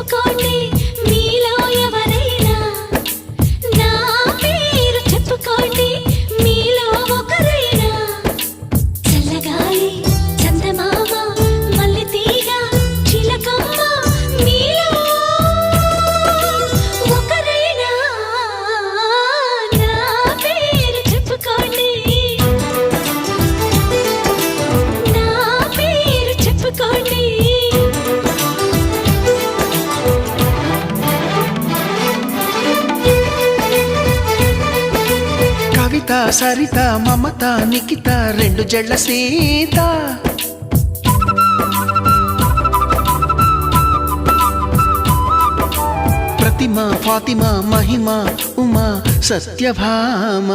చెప్పుకోండి మీలో ఎవరైనా, నా పేరు చెప్పుకోండి మీలో ఒకరైనా. చల్లగాలి చందమామ మల్లె తీగ చిలకమ్మ మీలో ఒకరైనా, నా పేరు చెప్పుకోండి, నా పేరు చెప్పుకోండి. కవిత సరిత మమత నిఖిత రెండు జడ్ల సీత, ప్రతిమ ఫాతిమా మహిమ ఉమా సత్యభామ.